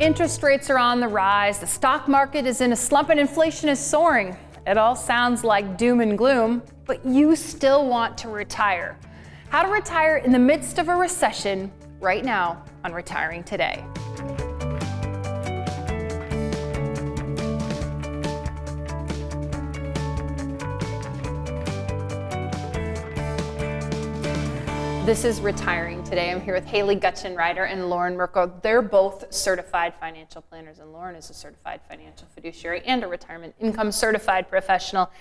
Interest rates are on the rise, the stock market is in a slump, and inflation is soaring. It all sounds like doom and gloom, but you still want to retire. How to retire in the midst of a recession right now on Retiring Today. This is Retiring Today. I'm here with Haley Gutschenritter and Loren Merkle. They're both certified financial planners, and Loren is a certified financial fiduciary and a retirement income certified professional.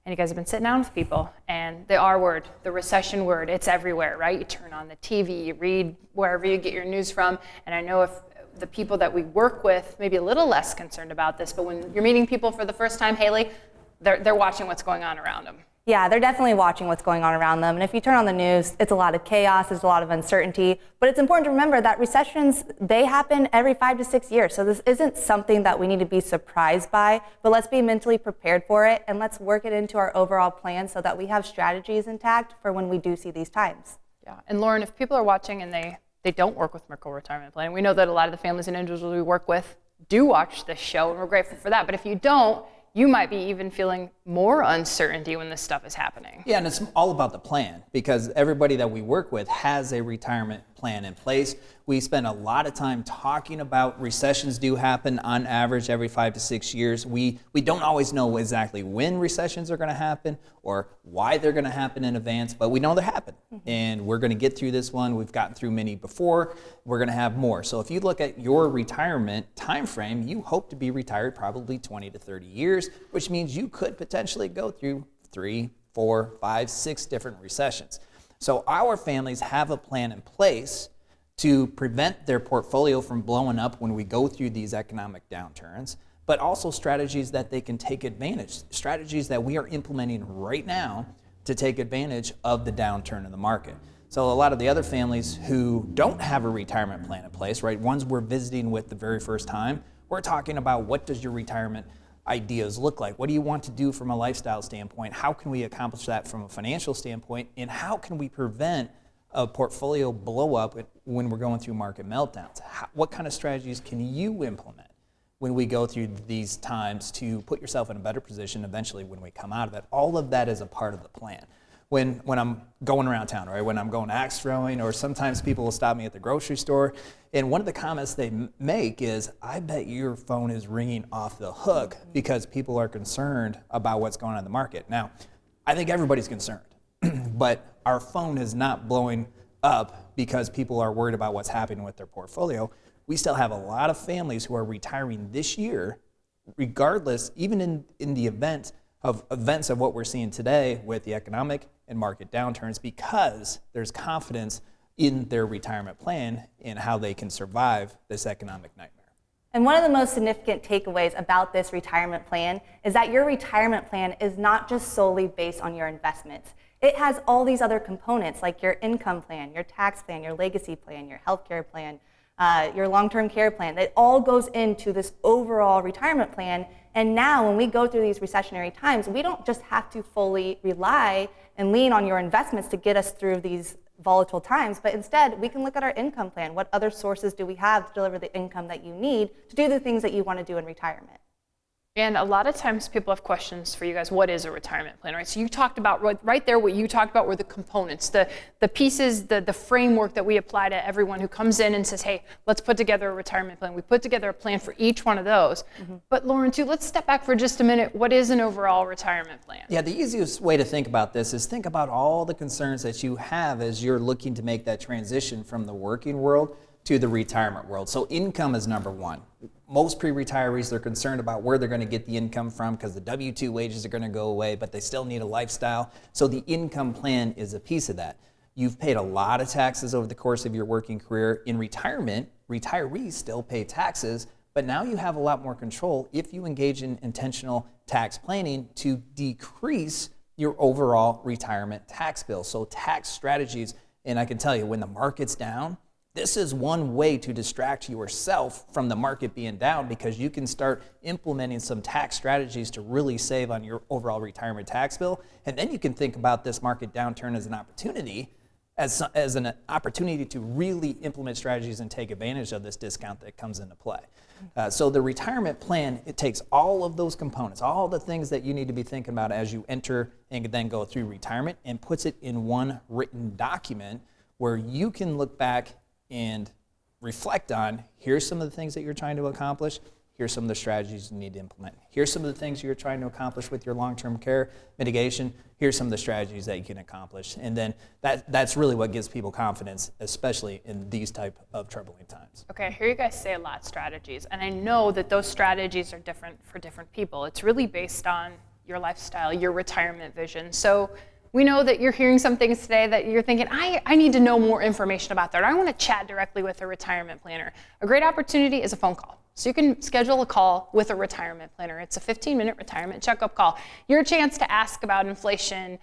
And you guys have been sitting down with people, and the R word, the recession word, it's everywhere, right? You turn on the TV, you read wherever you get your news from, and I know if the people that we work with may be a little less concerned about this, but when you're meeting people for the first time, Haley, they're watching what's going on around them. Yeah, they're definitely watching what's going on around them. And if you turn on the news, it's a lot of chaos, there's a lot of uncertainty. But it's important to remember that recessions, they happen every 5 to 6 years. So this isn't something that we need to be surprised by, but let's be mentally prepared for it, and let's work it into our overall plan so that we have strategies intact for when we do see these times. Yeah, and Loren, if people are watching and they don't work with Merkle Retirement Planning, we know that a lot of the families and individuals we work with do watch this show, and we're grateful for that. But if you don't, you might be even feeling more uncertainty when this stuff is happening. Yeah, and it's all about the plan, because everybody that we work with has a retirement plan in place. We spend a lot of time talking about recessions do happen on average every 5 to 6 years. We don't always know exactly when recessions are going to happen or why they're going to happen in advance, but we know they happen. And we're going to get through this one. We've gotten through many before. We're going to have more. So if you look at your retirement time frame, you hope to be retired probably 20 to 30 years, which means you could potentially go through 3, 4, 5, 6 different recessions. So our families have a plan in place to prevent their portfolio from blowing up when we go through these economic downturns, but also strategies that they can take advantage, strategies that we are implementing right now to take advantage of the downturn in the market. So a lot of the other families who don't have a retirement plan in place, right, ones we're visiting with the very first time, we're talking about what does your retirement ideas look like? What do you want to do from a lifestyle standpoint? How can we accomplish that from a financial standpoint? And how can we prevent a portfolio blow up when we're going through market meltdowns? What kind of strategies can you implement when we go through these times to put yourself in a better position eventually when we come out of it? All of that is a part of the plan. When I'm going around town, right? When I'm going axe throwing, or sometimes people will stop me at the grocery store, and one of the comments they make is, I bet your phone is ringing off the hook because people are concerned about what's going on in the market. Now, I think everybody's concerned, but our phone is not blowing up because people are worried about what's happening with their portfolio. We still have a lot of families who are retiring this year, regardless, even in the events of what we're seeing today with the economic and market downturns, because there's confidence in their retirement plan and how they can survive this economic nightmare. And one of the most significant takeaways about this retirement plan is that your retirement plan is not just solely based on your investments. It has all these other components like your income plan, your tax plan, your legacy plan, your healthcare plan, your long-term care plan. It all goes into this overall retirement plan. And now when we go through these recessionary times, we don't just have to fully rely and lean on your investments to get us through these volatile times, but instead we can look at our income plan. What other sources do we have to deliver the income that you need to do the things that you want to do in retirement? And a lot of times people have questions for you guys. What is a retirement plan, right? So you talked about right there, what you talked about were the components, the pieces, the framework that we apply to everyone who comes in and says, hey, let's put together a retirement plan. We put together a plan for each one of those. But Loren, too, let's step back for just a minute. What is an overall retirement plan? Yeah, the easiest way to think about this is think about all the concerns that you have as you're looking to make that transition from the working world to the retirement world. So income is number one. Most pre-retirees, they're concerned about where they're going to get the income from because the W-2 wages are going to go away, but they still need a lifestyle. So the income plan is a piece of that. You've paid a lot of taxes over the course of your working career. In retirement, retirees still pay taxes, but now you have a lot more control if you engage in intentional tax planning to decrease your overall retirement tax bill. So tax strategies, and I can tell you, when the market's down, this is one way to distract yourself from the market being down, because you can start implementing some tax strategies to really save on your overall retirement tax bill. And then you can think about this market downturn as an opportunity as an opportunity to really implement strategies and take advantage of this discount that comes into play. So the retirement plan, it takes all of those components, all the things that you need to be thinking about as you enter and then go through retirement, and puts it in one written document where you can look back and reflect on, here's some of the things that you're trying to accomplish, here's some of the strategies you need to implement, here's some of the things you're trying to accomplish with your long-term care mitigation, here's some of the strategies that you can accomplish. And then that's really what gives people confidence, especially in these type of troubling times. Okay, I hear you guys say a lot strategies, and I know that those strategies are different for different people. It's really based on your lifestyle, your retirement vision. So we know that you're hearing some things today that you're thinking, I need to know more information about that. I want to chat directly with a retirement planner. A great opportunity is a phone call. So you can schedule a call with a retirement planner. It's a 15-minute retirement checkup call. Your chance to ask about inflation,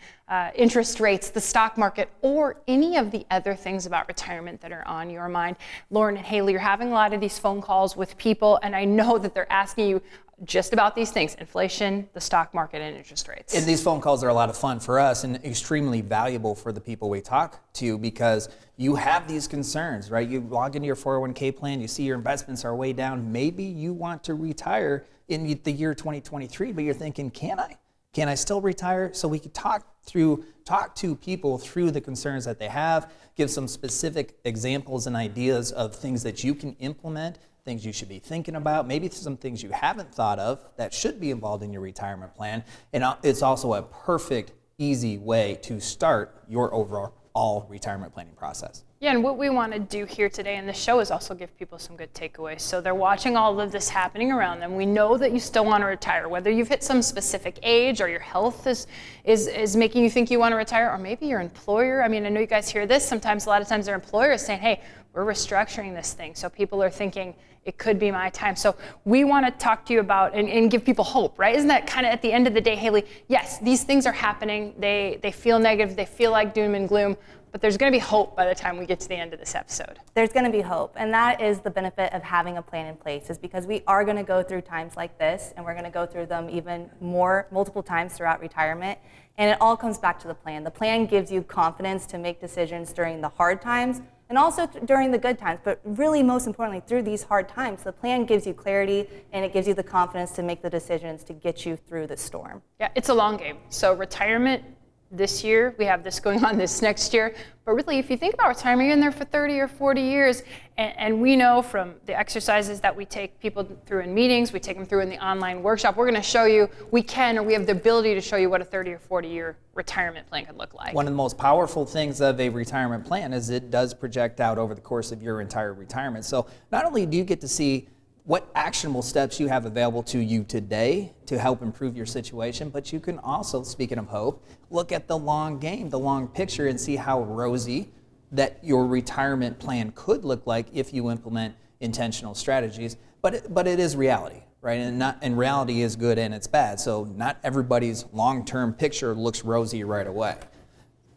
interest rates, the stock market, or any of the other things about retirement that are on your mind. Loren and Haley, you're having a lot of these phone calls with people, and I know that they're asking you just about these things: inflation, the stock market, and interest rates. And these phone calls are a lot of fun for us and extremely valuable for the people we talk to, because you have these concerns, right? You log into your 401k plan, you see your investments are way down. Maybe you want to retire in the year 2023, but you're thinking, can I? Can I still retire? So we could talk to people through the concerns that they have, give some specific examples and ideas of things that you can implement, things you should be thinking about, maybe some things you haven't thought of that should be involved in your retirement plan. And it's also a perfect, easy way to start your overall retirement planning process. Yeah, and what we want to do here today in the show is also give people some good takeaways. So they're watching all of this happening around them. We know that you still want to retire, whether you've hit some specific age or your health is making you think you want to retire, or maybe your employer. I mean, I know you guys hear this. Sometimes, a lot of times their employer is saying, hey, we're restructuring this thing. So people are thinking, it could be my time. So we want to talk to you about and give people hope, right? Isn't that kind of at the end of the day, Haley? Yes, these things are happening. They feel negative. They feel like doom and gloom. But there's going to be hope by the time we get to the end of this episode. There's going to be hope, and that is the benefit of having a plan in place, is because we are going to go through times like this, and we're going to go through them even more, multiple times throughout retirement, and it all comes back to the plan. The plan gives you confidence to make decisions during the hard times and also during the good times, but really most importantly, through these hard times, the plan gives you clarity and it gives you the confidence to make the decisions to get you through the storm. Yeah, it's a long game. So retirement this year, we have this going on this next year, but really if you think about retirement, you're in there for 30 or 40 years, and we know from the exercises that we take people through in meetings, we take them through in the online workshop, we're going to show you, we have the ability to show you what a 30 or 40 year retirement plan could look like. One of the most powerful things of a retirement plan is it does project out over the course of your entire retirement. So not only do you get to see what actionable steps you have available to you today to help improve your situation, but you can also, speaking of hope, look at the long game, the long picture, and see how rosy that your retirement plan could look like if you implement intentional strategies. But it is reality, right? And reality is good and it's bad. So not everybody's long-term picture looks rosy right away.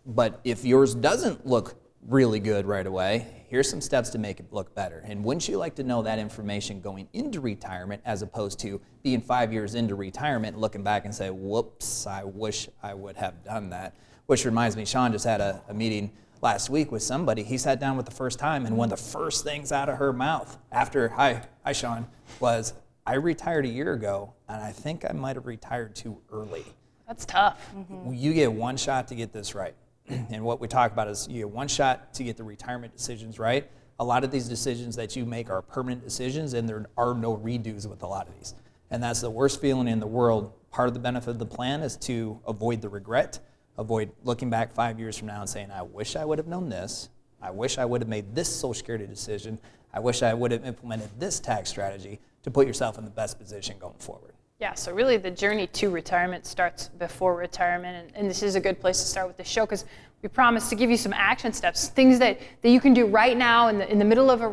But if yours doesn't look really good right away, here's some steps to make it look better. And wouldn't you like to know that information going into retirement, as opposed to being 5 years into retirement, looking back and say, whoops, I wish I would have done that. Which reminds me, Sean just had a meeting last week with somebody. He sat down with the first time, and one of the first things out of her mouth after, hi Sean, was, I retired a year ago, and I think I might have retired too early. That's tough. Mm-hmm. You get one shot to get this right. And what we talk about is you get one shot to get the retirement decisions right. A lot of these decisions that you make are permanent decisions, and there are no redos with a lot of these. And that's the worst feeling in the world. Part of the benefit of the plan is to avoid the regret, avoid looking back 5 years from now and saying, I wish I would have known this. I wish I would have made this Social Security decision. I wish I would have implemented this tax strategy, to put yourself in the best position going forward. Yeah, so really the journey to retirement starts before retirement, and this is a good place to start with the show, because we promise to give you some action steps, things that you can do right now in the middle of a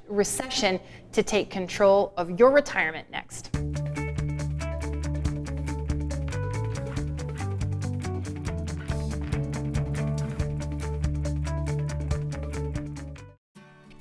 recession to take control of your retirement next.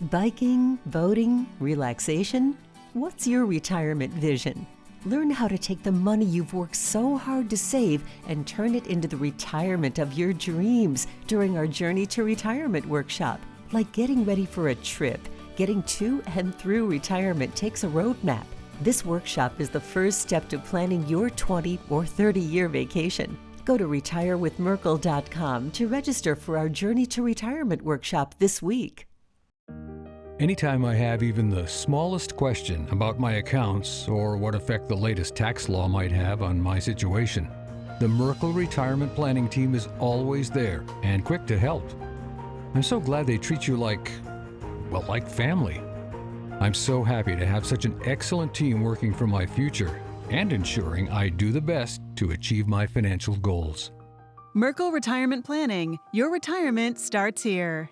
Biking, boating, relaxation? What's your retirement vision? Learn how to take the money you've worked so hard to save and turn it into the retirement of your dreams during our Journey to Retirement workshop. Like getting ready for a trip, getting to and through retirement takes a roadmap. This workshop is the first step to planning your 20 or 30-year vacation. Go to retirewithmerkle.com to register for our Journey to Retirement workshop this week. Anytime I have even the smallest question about my accounts or what effect the latest tax law might have on my situation, the Merkle Retirement Planning team is always there and quick to help. I'm so glad they treat you like family. I'm so happy to have such an excellent team working for my future and ensuring I do the best to achieve my financial goals. Merkle Retirement Planning. Your retirement starts here.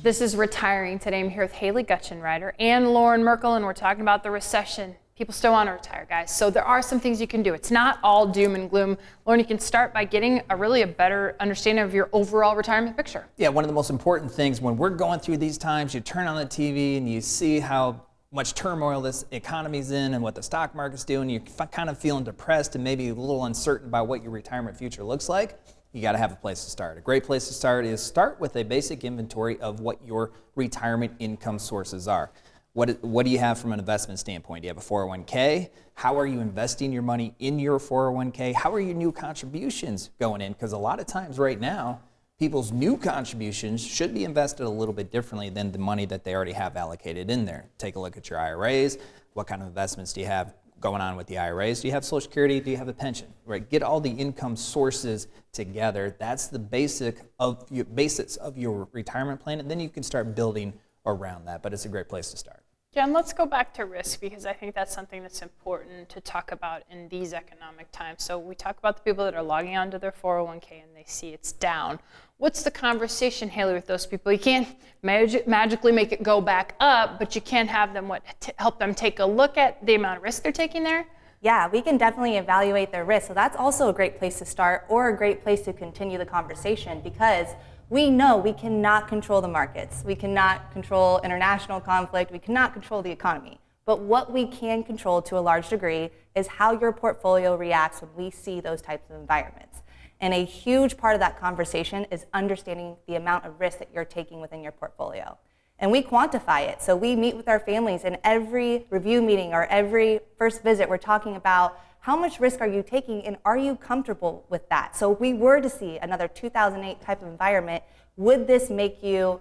This is Retiring Today. I'm here with Haley Gutschenritter and Loren Merkle, and we're talking about the recession. People still want to retire, guys. So there are some things you can do. It's not all doom and gloom. Loren, you can start by getting a better understanding of your overall retirement picture. Yeah, one of the most important things when we're going through these times, you turn on the TV and you see how much turmoil this economy's in and what the stock market's doing. You're kind of feeling depressed and maybe a little uncertain about what your retirement future looks like. You got to have a place to start. A great place to start is start with a basic inventory of what your retirement income sources are. What do you have from an investment standpoint? Do you have a 401k? How are you investing your money in your 401k? How are your new contributions going in? Because a lot of times right now, people's new contributions should be invested a little bit differently than the money that they already have allocated in there. Take a look at your IRAs. What kind of investments do you have going on with the IRAs? Do you have Social Security? Do you have a pension? Right? Get all the income sources together. That's the basics of your retirement plan, and then you can start building around that. But it's a great place to start. Jen, let's go back to risk, because I think that's something that's important to talk about in these economic times. So we talk about the people that are logging onto their 401k and they see it's down. What's the conversation, Haley, with those people? You can't magically make it go back up, but you can have them help them take a look at the amount of risk they're taking there? Yeah, we can definitely evaluate their risk. So that's also a great place to start, or a great place to continue the conversation, because we know we cannot control the markets. We cannot control international conflict. We cannot control the economy. But what we can control to a large degree is how your portfolio reacts when we see those types of environments. And a huge part of that conversation is understanding the amount of risk that you're taking within your portfolio. And we quantify it. So we meet with our families in every review meeting or every first visit. We're talking about how much risk are you taking, and are you comfortable with that? So if we were to see another 2008 type of environment, would this make you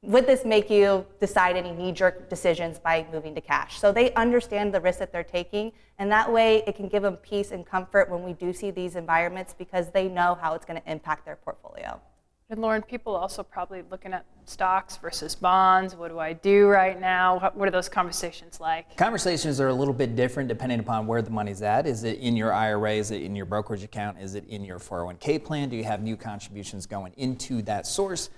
decide any knee-jerk decisions by moving to cash? So they understand the risk that they're taking, and that way it can give them peace and comfort when we do see these environments, because they know how it's going to impact their portfolio. And Loren, people also probably looking at stocks versus bonds. What do I do right now? What are those conversations like? Conversations are a little bit different depending upon where the money's at. Is it in your IRA? Is it in your brokerage account? Is it in your 401k plan? Do you have new contributions going into that source?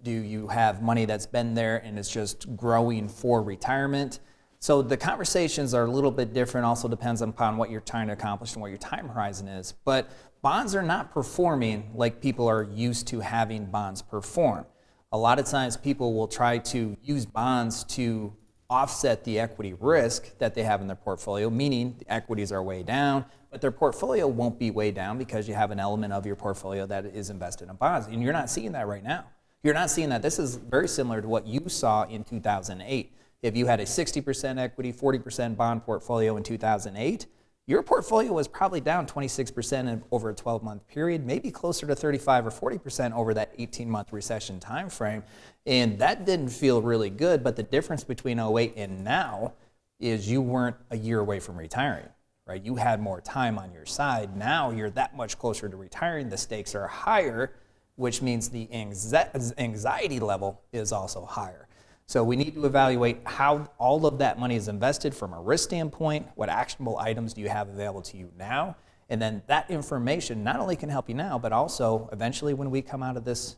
Do you have money that's been there and it's just growing for retirement? So the conversations are a little bit different. Also depends upon what you're trying to accomplish and what your time horizon is. But bonds are not performing like people are used to having bonds perform. A lot of times people will try to use bonds to offset the equity risk that they have in their portfolio, meaning the equities are way down, but their portfolio won't be way down because you have an element of your portfolio that is invested in bonds. And you're not seeing that right now. You're not seeing that. This is very similar to what you saw in 2008. If you had a 60% equity, 40% bond portfolio in 2008, your portfolio was probably down 26% over a 12-month period, maybe closer to 35 or 40% over that 18-month recession time frame. And that didn't feel really good, but the difference between 08 and now is you weren't a year away from retiring, right? You had more time on your side. Now you're that much closer to retiring. The stakes are higher, which means the anxiety level is also higher. So we need to evaluate how all of that money is invested from a risk standpoint. What actionable items do you have available to you now? And then that information not only can help you now, but also eventually when we come out of this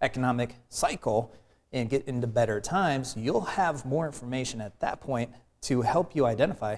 economic cycle and get into better times, you'll have more information at that point to help you identify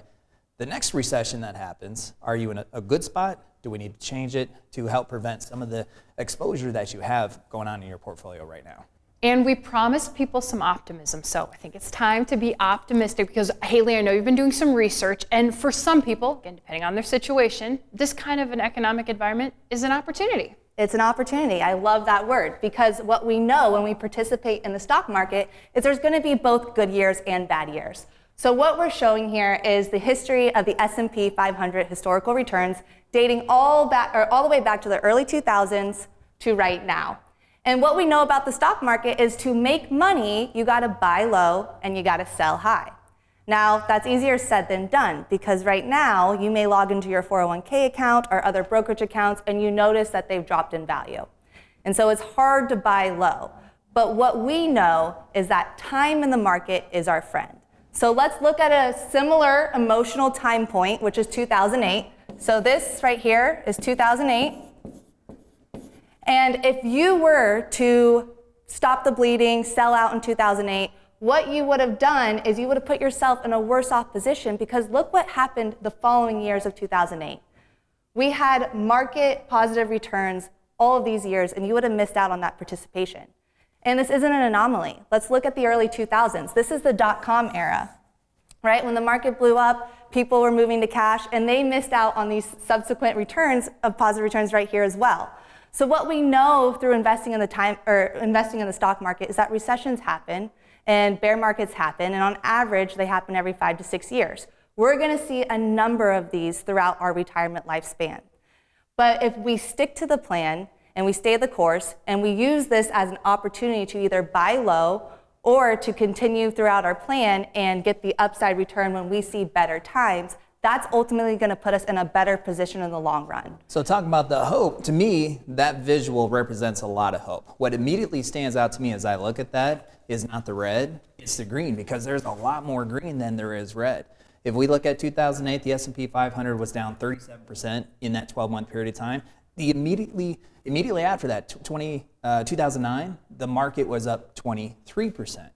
the next recession that happens. Are you in a good spot? Do we need to change it to help prevent some of the exposure that you have going on in your portfolio right now? And we promised people some optimism. So I think it's time to be optimistic because, Haley, I know you've been doing some research. And for some people, again, depending on their situation, this kind of an economic environment is an opportunity. It's an opportunity. I love that word because what we know when we participate in the stock market is there's going to be both good years and bad years. So what we're showing here is the history of the S&P 500 historical returns dating all the way back to the early 2000s to right now. And what we know about the stock market is to make money, you got to buy low and you got to sell high. Now, that's easier said than done because right now you may log into your 401k account or other brokerage accounts and you notice that they've dropped in value. And so it's hard to buy low. But what we know is that time in the market is our friend. So let's look at a similar emotional time point, which is 2008. So this right here is 2008. And if you were to stop the bleeding, sell out in 2008, what you would have done is you would have put yourself in a worse off position because look what happened the following years of 2008. We had market positive returns all of these years, and you would have missed out on that participation. And this isn't an anomaly. Let's look at the early 2000s. This is the dot-com era, right? When the market blew up, people were moving to cash, and they missed out on these subsequent returns of positive returns right here as well. So what we know through investing in the stock market is that recessions happen and bear markets happen, and on average, they happen every 5 to 6 years. We're going to see a number of these throughout our retirement lifespan. But if we stick to the plan and we stay the course and we use this as an opportunity to either buy low or to continue throughout our plan and get the upside return when we see better times, that's ultimately going to put us in a better position in the long run. So talking about the hope, to me, that visual represents a lot of hope. What immediately stands out to me as I look at that is not the red, it's the green, because there's a lot more green than there is red. If we look at 2008, the S&P 500 was down 37% in that 12-month period of time. Immediately after that, 2009, the market was up 23%.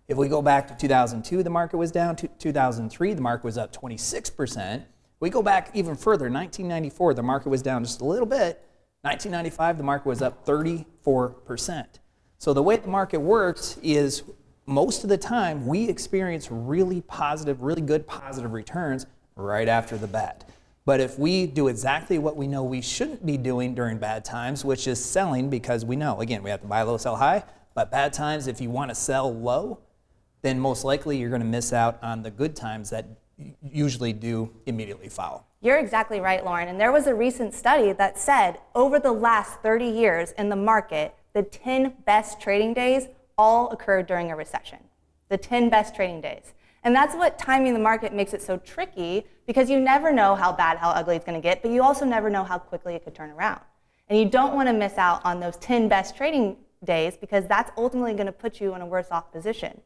If we go back to 2002, the market was down. 2003, the market was up 26%. We go back even further, 1994, the market was down just a little bit. 1995, the market was up 34%. So the way the market works is most of the time we experience really good positive returns right after the bat. But if we do exactly what we know we shouldn't be doing during bad times, which is selling, because we know, again, we have to buy low, sell high, but bad times, if you want to sell low, then most likely you're going to miss out on the good times that usually do immediately follow. You're exactly right, Loren. And there was a recent study that said over the last 30 years in the market, the 10 best trading days all occurred during a recession. The 10 best trading days. And that's what timing the market makes it so tricky, because you never know how bad, how ugly it's going to get, but you also never know how quickly it could turn around. And you don't want to miss out on those 10 best trading days, because that's ultimately going to put you in a worse off position.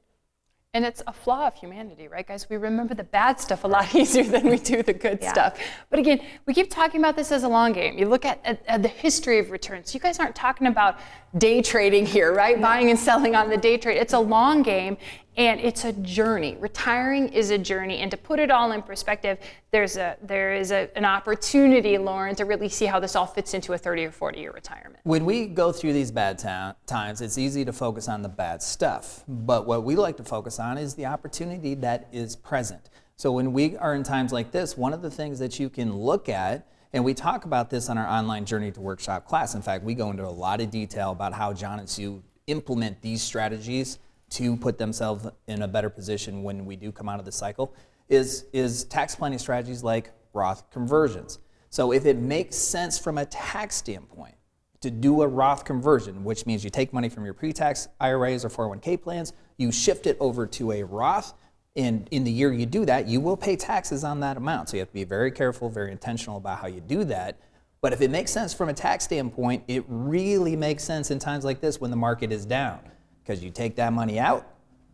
And it's a flaw of humanity, right, guys? We remember the bad stuff a lot easier than we do the good stuff. But again, we keep talking about this as a long game. You look at the history of returns. You guys aren't talking about day trading here, right? Buying and selling on the day trade. It's a long game, and it's a journey. Retiring is a journey. And to put it all in perspective, there is an opportunity, Loren, to really see how this all fits into a 30 or 40-year retirement. When we go through these bad times, it's easy to focus on the bad stuff. But what we like to focus on is the opportunity that is present. So when we are in times like this, one of the things that you can look at, and we talk about this on our online Journey to Workshop class. In fact, we go into a lot of detail about how John and Sue implement these strategies to put themselves in a better position when we do come out of the cycle, is tax planning strategies like Roth conversions. So if it makes sense from a tax standpoint to do a Roth conversion, which means you take money from your pre-tax IRAs or 401k plans, you shift it over to a Roth, and in the year you do that, you will pay taxes on that amount. So you have to be very careful, very intentional about how you do that. But if it makes sense from a tax standpoint, it really makes sense in times like this when the market is down, because you take that money out,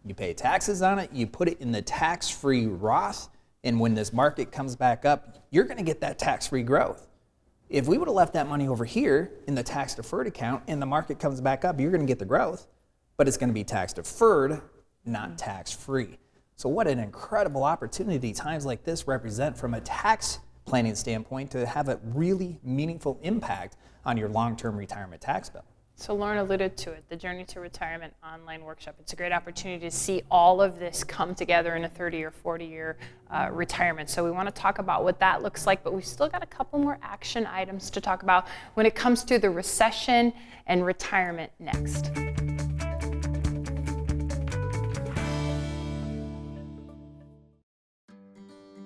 you pay taxes on it, you put it in the tax-free Roth, and when this market comes back up, you're going to get that tax-free growth. If we would have left that money over here in the tax-deferred account and the market comes back up, you're going to get the growth, but it's going to be tax-deferred, not tax-free. So what an incredible opportunity times like this represent from a tax planning standpoint to have a really meaningful impact on your long-term retirement tax bill. So Loren alluded to it, the Journey to Retirement online workshop. It's a great opportunity to see all of this come together in a 30 or 40-year retirement. So we want to talk about what that looks like, but we've still got a couple more action items to talk about when it comes to the recession and retirement next.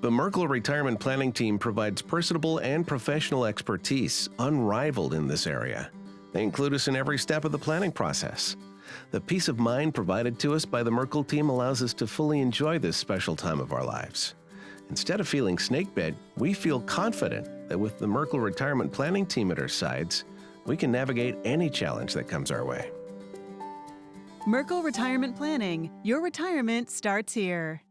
The Merkle Retirement Planning Team provides personable and professional expertise unrivaled in this area. They include us in every step of the planning process. The peace of mind provided to us by the Merkle team allows us to fully enjoy this special time of our lives. Instead of feeling snakebit, we feel confident that with the Merkle Retirement Planning Team at our sides, we can navigate any challenge that comes our way. Merkle Retirement Planning. Your retirement starts here.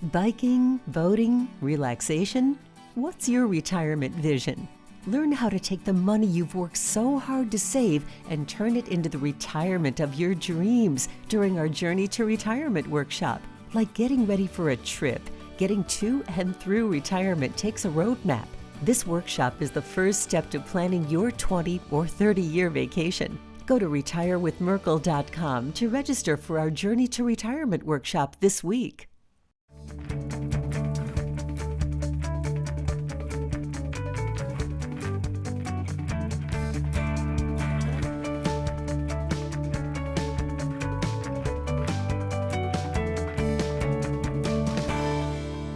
Biking, boating, relaxation? What's your retirement vision? Learn how to take the money you've worked so hard to save and turn it into the retirement of your dreams during our Journey to Retirement workshop. Like getting ready for a trip, getting to and through retirement takes a roadmap. This workshop is the first step to planning your 20 or 30-year vacation. Go to retirewithmerkle.com to register for our Journey to Retirement workshop this week.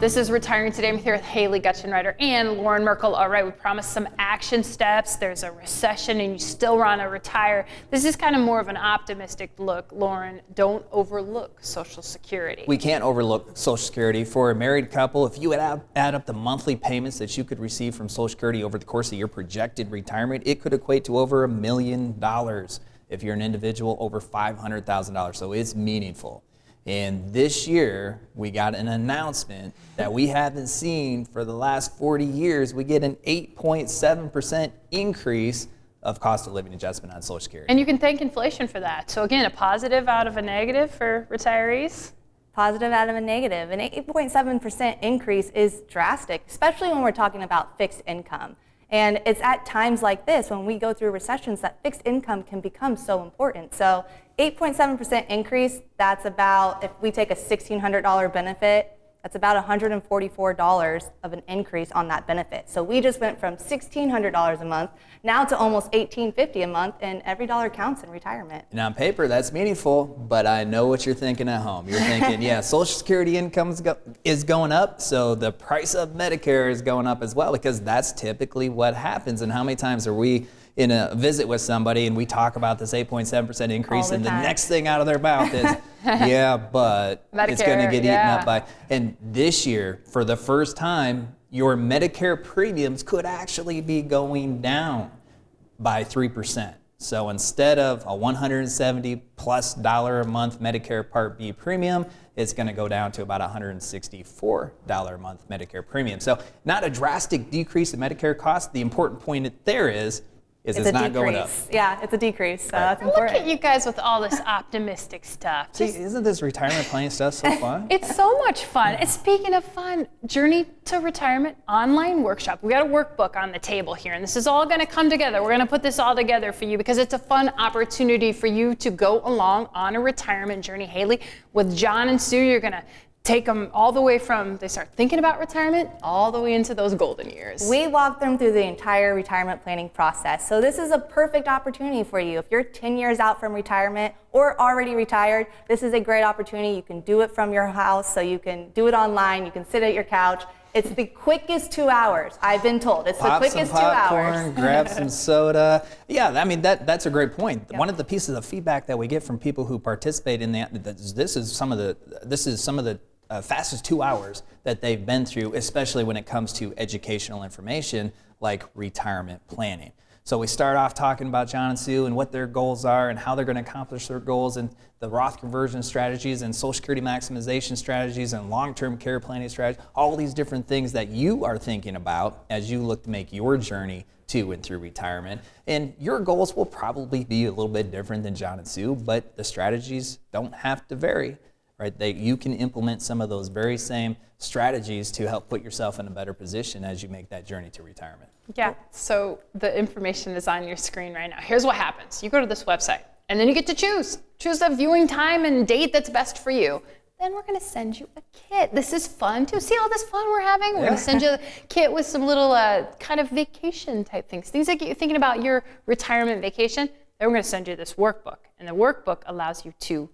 This is Retiring Today. I'm here with Haley Gutschenritter and Loren Merkle. All right, we promised some action steps. There's a recession and you still want to retire. This is kind of more of an optimistic look. Loren, don't overlook Social Security. We can't overlook Social Security. For a married couple, if you add up the monthly payments that you could receive from Social Security over the course of your projected retirement, it could equate to over $1 million. If you're an individual, over $500,000. So it's meaningful. And this year, we got an announcement that we haven't seen for the last 40 years. We get an 8.7% increase of cost of living adjustment on Social Security. And you can thank inflation for that. So again, a positive out of a negative for retirees. Positive out of a negative. An 8.7% increase is drastic, especially when we're talking about fixed income. And it's at times like this, when we go through recessions, that fixed income can become so important. So 8.7% increase, that's about, if we take a $1,600 benefit, that's about $144 of an increase on that benefit. So we just went from $1,600 a month now to almost $1,850 a month, and every dollar counts in retirement. And on paper, that's meaningful, but I know what you're thinking at home. You're thinking, yeah, Social Security income is going up, so the price of Medicare is going up as well, because that's typically what happens. And how many times are we in a visit with somebody and we talk about this 8.7% increase, and the next thing out of their mouth is, yeah, but Medicare, it's going to get eaten up by. And this year, for the first time, your Medicare premiums could actually be going down by 3%. So instead of a $170+ a month Medicare Part B premium, it's going to go down to about $164 a month Medicare premium. So not a drastic decrease in Medicare costs. The important point there is it's not going up. Yeah, it's a decrease, so Right. that's important. Look at you guys with all this optimistic stuff. See, isn't this retirement planning stuff so fun? It's so much fun. And speaking of fun, Journey to Retirement online workshop. We got a workbook on the table here, and this is all going to come together. We're going to put this all together for you because it's a fun opportunity for you to go along on a retirement journey. Haley, with John and Sue, you're going to take them all the way from they start thinking about retirement all the way into those golden years. We walk them through the entire retirement planning process. So this is a perfect opportunity for you. If you're 10 years out from retirement or already retired, this is a great opportunity. You can do it from your house, so you can do it online. You can sit at your couch. It's the quickest 2 hours, I've been told. It's the quickest 2 hours. Popcorn, grab some soda. Yeah, I mean, that's a great point. Yep. One of the pieces of feedback that we get from people who participate in that, this is some of the fastest 2 hours that they've been through, especially when it comes to educational information like retirement planning. So we start off talking about John and Sue and what their goals are and how they're going to accomplish their goals, and the Roth conversion strategies and Social Security maximization strategies and long-term care planning strategies, all these different things that you are thinking about as you look to make your journey to and through retirement. And your goals will probably be a little bit different than John and Sue, but the strategies don't have to vary. right? That you can implement some of those very same strategies to help put yourself in a better position as you make that journey to retirement. Yeah, so the information is on your screen right now. Here's what happens. You go to this website, and then you get to choose the viewing time and date that's best for you. Then we're gonna send you a kit. This is fun too. See all this fun we're having? We're gonna send you a kit with some little kind of vacation type things. Things that get you thinking about your retirement vacation. Then we're gonna send you this workbook. And the workbook allows you to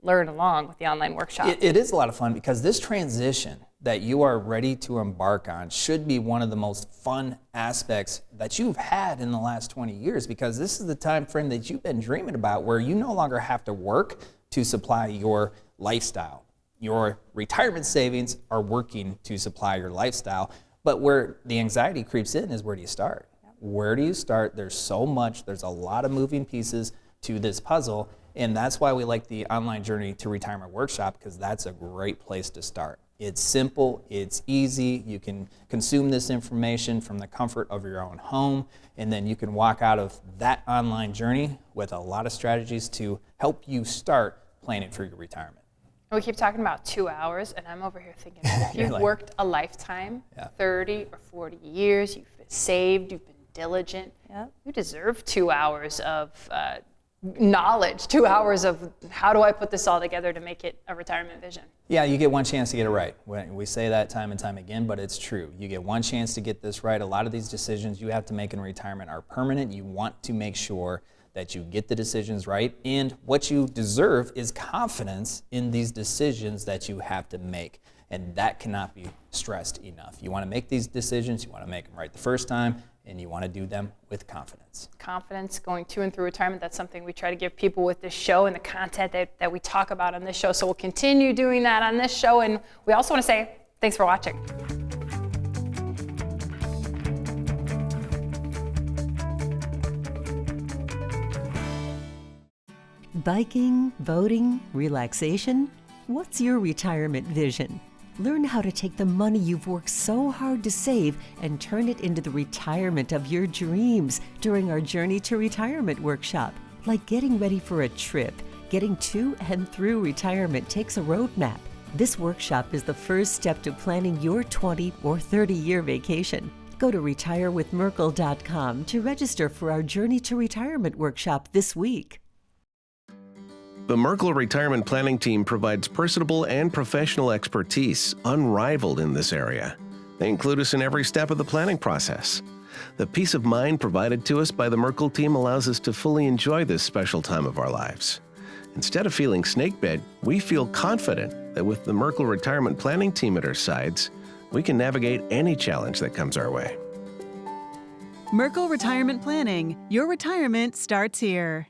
learn along with the online workshop. It is a lot of fun because this transition that you are ready to embark on should be one of the most fun aspects that you've had in the last 20 years, because this is the time frame that you've been dreaming about, where you no longer have to work to supply your lifestyle. Your retirement savings are working to supply your lifestyle, but where the anxiety creeps in is, where do you start? Where do you start? There's so much, there's a lot of moving pieces to this puzzle, and that's why we like the online Journey to Retirement workshop, because that's a great place to start. It's simple, it's easy, you can consume this information from the comfort of your own home, and then you can walk out of that online journey with a lot of strategies to help you start planning for your retirement. We keep talking about 2 hours, and I'm over here thinking, if you've worked a lifetime, 30 or 40 years, you've been saved, you've been diligent, you deserve 2 hours of knowledge, 2 hours of how do I put this all together to make it a retirement vision. Yeah, you get one chance to get it right. We say that time and time again, but it's true. You get one chance to get this right. A lot of these decisions you have to make in retirement are permanent. You want to make sure that you get the decisions right, and what you deserve is confidence in these decisions that you have to make, and that cannot be stressed enough. You want to make these decisions, you want to make them right the first time, and you want to do them with confidence. Confidence going to and through retirement, that's something we try to give people with this show and the content that we talk about on this show. So we'll continue doing that on this show, and we also want to say thanks for watching. Biking, boating, relaxation? What's your retirement vision? Learn how to take the money you've worked so hard to save and turn it into the retirement of your dreams during our Journey to Retirement workshop. Like getting ready for a trip, getting to and through retirement takes a roadmap. This workshop is the first step to planning your 20 or 30-year vacation. Go to retirewithmerkle.com to register for our Journey to Retirement workshop this week. The Merkle Retirement Planning Team provides personable and professional expertise unrivaled in this area. They include us in every step of the planning process. The peace of mind provided to us by the Merkle team allows us to fully enjoy this special time of our lives. Instead of feeling snakebit, we feel confident that with the Merkle Retirement Planning Team at our sides, we can navigate any challenge that comes our way. Merkle Retirement Planning. Your retirement starts here.